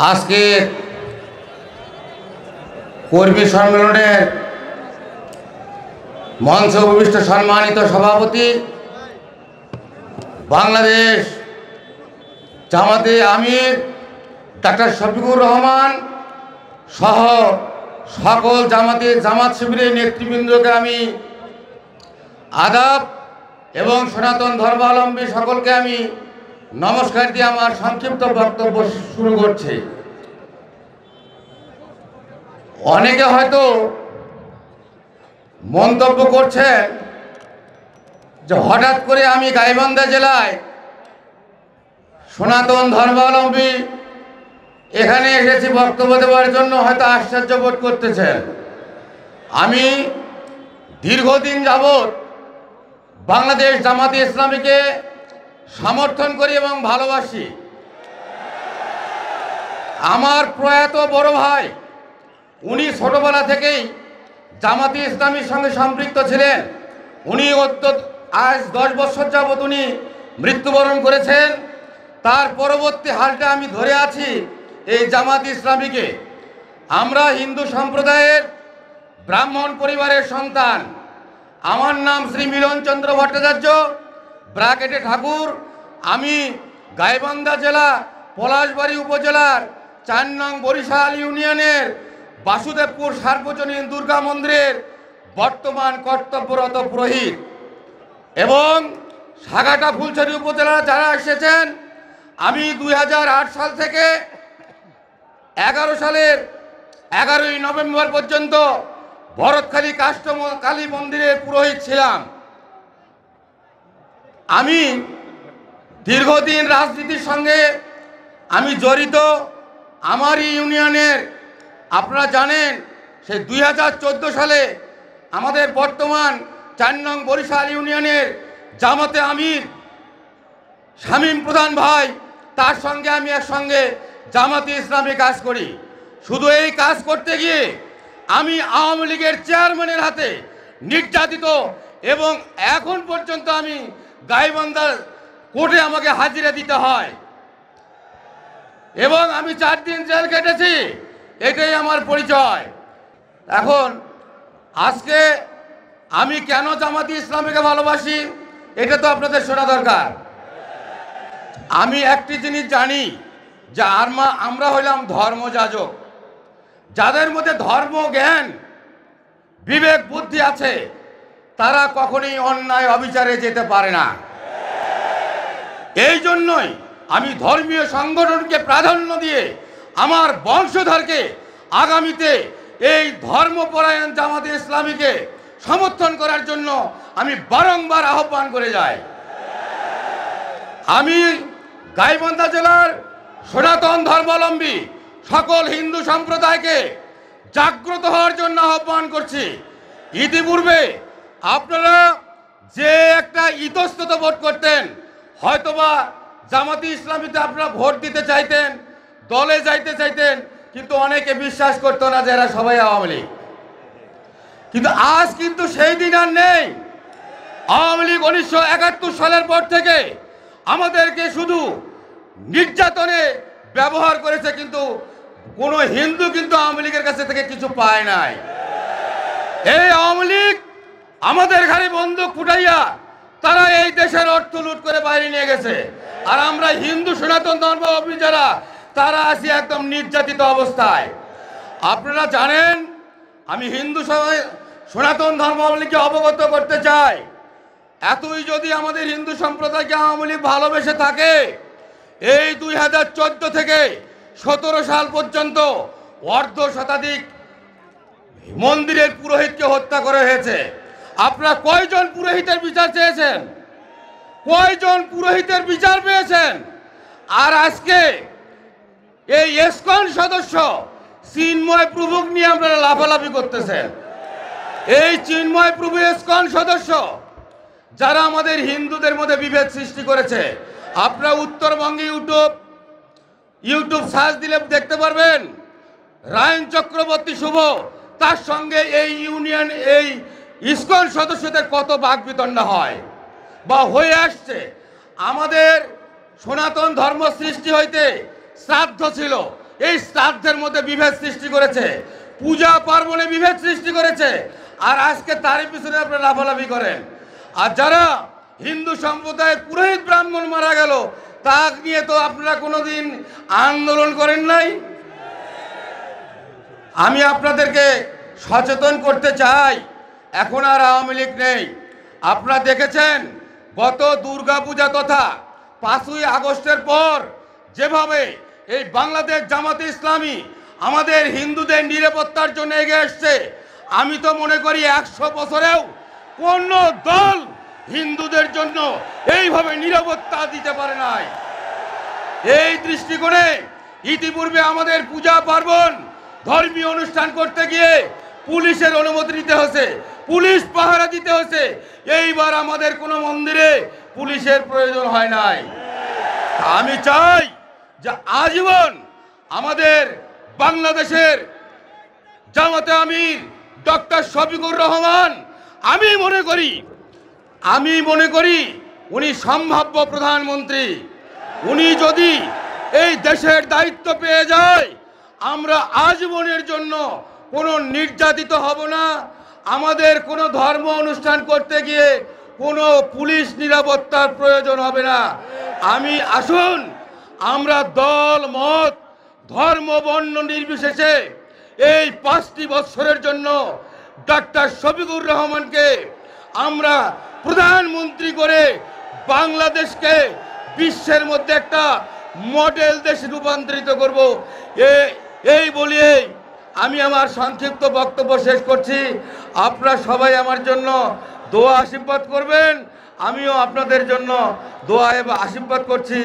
আজকে কর্মী সম্মেলনের মঞ্চে উপবিষ্ট সম্মানিত সভাপতি, বাংলাদেশ জামাতে আমির ডাক্তার শফিকুর রহমান সহ সকল জামাত শিবিরের নেতৃবৃন্দকে আমি আদাব এবং সনাতন ধর্মাবলম্বী সকলকে আমি নমস্কার দিয়ে আমার সংক্ষিপ্ত বক্তব্য শুরু করছি। অনেকে হয়তো মন্তব্য করছেন যে হঠাৎ করে আমি গাইবান্ধা জেলায় সনাতন ধর্মাবলম্বী এখানে এসেছি বক্তব্য দেওয়ার জন্য, হয়তো আশ্চর্য বোধ করতেছেন। আমি দীর্ঘদিন যাবৎ বাংলাদেশ জামাতে ইসলামীকে সমর্থন করি এবং ভালোবাসি। আমার প্রয়াত বড় ভাই উনি ছোটবেলা থেকেই জামাতে ইসলামীর সঙ্গে সম্পৃক্ত ছিলেন। উনি আজ 10 বছর যাবৎ উনি মৃত্যুবরণ করেছেন। তার পরবর্তী হালটা আমি ধরে আছি এই জামাতে ইসলামীকে। আমরা হিন্দু সম্প্রদায়ের ব্রাহ্মণ পরিবারের সন্তান। আমার নাম শ্রী মিলন চন্দ্র ভট্টাচার্য, ব্রাকেটে ঠাকুর। আমি গাইবান্ধা জেলা পলাশবাড়ি উপজেলার 4 নং বরিশাল ইউনিয়নের বাসুদেবপুর সার্বজনীন দুর্গা মন্দিরের বর্তমান কর্তব্যরত পুরোহিত। এবং সাগাটা ফুলছড়ি উপজেলার যারা এসেছেন, আমি 2008 সাল থেকে 11 সালের 11ই নভেম্বর পর্যন্ত ভরতখালী কালী মন্দিরের পুরোহিত ছিলাম। আমি দীর্ঘদিন রাজনীতির সঙ্গে আমি জড়িত। আমার ইউনিয়নের আপনারা জানেন সে 2014 সালে আমাদের বর্তমান 4 নং বরিশাল ইউনিয়নের জামাতে আমির শামীম প্রধান ভাই, তার সঙ্গে আমি একসঙ্গে জামাতে ইসলামী কাজ করি। শুধু এই কাজ করতে গিয়ে আমি আওয়ামী লীগের চেয়ারম্যানের হাতে নির্যাতিত এবং এখন পর্যন্ত আমি গাইবান্ধার কোর্টে আমাকে হাজিরা দিতে হয় এবং আমি 4 দিন জেল কেটেছি। এটাই আমার পরিচয়। এখন আজকে আমি কেন জামাতে ইসলামীকে ভালোবাসি এটা তো আপনাদের শোনা দরকার। আমি একটি জিনিস জানি যে আমরা হইলাম ধর্মযাজক। যাদের মধ্যে ধর্ম জ্ঞান বিবেক বুদ্ধি আছে তারা কখনোই অন্যায় অবিচারে যেতে পারে না। এই জন্যই আমি ধর্মীয় সংগঠনকে প্রাধান্য দিয়ে আমার বংশধরকে আগামীতে এই ধর্মপরায়ণ জামাতে ইসলামীকে সমর্থন করার জন্য আমি বারংবার আহ্বান করে যাই। আমি গাইবান্ধা জেলার সনাতন ধর্মাবলম্বী সকল হিন্দু সম্প্রদায়কে জাগ্রত হওয়ার জন্য আহ্বান করছি। ইতিপূর্বে আপনারা যে একটা ইতস্তত ভোট করতেন, হয়তোবা জামাতে ইসলামীতে আপনারা ভোট দিতে চাইতেন, দলে যাইতে চাইতেন, কিন্তু অনেকে বিশ্বাস করতো না যে এরা সবাই আওয়ামী লীগ। কিন্তু আজ কিন্তু সেই দিন আর নেই। আওয়ামী লীগ 1971 সালের পর থেকে আমাদেরকে শুধু নির্যাতনে ব্যবহার করেছে, কিন্তু কোনো হিন্দু কিন্তু আওয়ামী লীগের কাছে থেকে কিছু পায় নাই। এই আওয়ামী লীগ আমাদের ঘরে বন্দুক ফুটাইয়া তারা এই দেশের অর্থ লুট করে বাইরে নিয়ে গেছে। আর আমরা হিন্দু সনাতন ধর্মাবলম্বী যারা, তারা আছি একদম নির্যাতিত অবস্থায়। আপনারা জানেন, আমি হিন্দু সনাতন ধর্মাবলম্বীকে অবগত করতে চাই, এতই যদি আমাদের হিন্দু সম্প্রদায়কে আওয়ামী লীগ ভালোবেসে থাকে, এই 2014 থেকে 17 সাল পর্যন্ত অর্ধ শতাধিক মন্দিরের পুরোহিতকে হত্যা করা হয়েছে। আপনারা কয়জন পুরোহিতের বিচার চেয়েছেন? কয়জন পুরোহিতের বিচার পেয়েছেন? আর আজকে এই ইসকন সদস্য চিন্ময় প্রভুক নিয়ে আপনারা লাফালাফি করতেছেন। এই চিন্ময় প্রভু ইসকন সদস্য যারা আমাদের হিন্দুদের মধ্যে বিভেদ সৃষ্টি করেছে। আপনারা উত্তরবঙ্গে ইউটিউব সার্চ দিলে দেখতে পারবেন রায়ন চক্রবর্তী শুভ, তার সঙ্গে এই ইসকন সদস্যদের কত বাকবিতণ্ডা হয় বা হয়ে আসছে। আমাদের সনাতন ধর্ম সৃষ্টি হইতে শ্রাদ্ধ ছিল, এই শ্রাদ্ধের মধ্যে বিভেদ সৃষ্টি করেছে, পূজা পার্বণে বিভেদ সৃষ্টি করেছে, আর আজকে তারই পিছনে আপনারা লাফালাফি করেন। আর যারা হিন্দু সম্প্রদায়ের পুরোহিত ব্রাহ্মণ মারা গেল, তা নিয়ে তো আপনারা কোনোদিন আন্দোলন করেন নাই। আমি আপনাদেরকে সচেতন করতে চাই, এখন আর আওয়ামী লীগ নেই। আপনারা দেখেছেন গত দুর্গাপূজা তথা 5ই আগস্টের পর যেভাবে এই বাংলাদেশ জামাতে ইসলামী আমাদের হিন্দুদের নিরাপত্তার জন্য এগিয়ে এসছে, আমি তো মনে করি 100 বছরেও কোন দল হিন্দুদের জন্য এইভাবে নিরাপত্তা দিতে পারে নাই। এই দৃষ্টিকোণে ইতিপূর্বে আমাদের পূজা পার্বণ ধর্মীয় অনুষ্ঠান করতে গিয়ে পুলিশের অনুমতি নিতে হয়েছে, পুলিশ পাহারা দিতে হয়েছে। এইবার আমাদের কোনো মন্দিরে পুলিশের প্রয়োজন হয় নাই। আমি চাই যে আজীবন আমাদের বাংলাদেশের জামাতে আমির ডক্টর শফিকুর রহমান, আমি মনে করি উনি সম্ভাব্য প্রধানমন্ত্রী। উনি যদি এই দেশের দায়িত্ব পেয়ে যায়, আমরা আজীবনের জন্য কোনো নির্যাতিত হব না। আমাদের কোনো ধর্ম অনুষ্ঠান করতে গিয়ে কোনো পুলিশ নিরাপত্তার প্রয়োজন হবে না। আসুন আমরা দল মত ধর্ম বর্ণ নির্বিশেষে এই 5টি বছরের জন্য ডক্টর শফিকুর রহমানকে আমরা প্রধানমন্ত্রী করে বাংলাদেশকে বিশ্বের মধ্যে একটা মডেল দেশে রূপান্তরিত করব। এই বলিয়ে আমি আমার সংক্ষিপ্ত বক্তব্য শেষ করছি। আপনারা সবাই আমার জন্য দোয়া আশীর্বাদ করবেন, আমিও আপনাদের জন্য দোয়া এবং আশীর্বাদ করছি।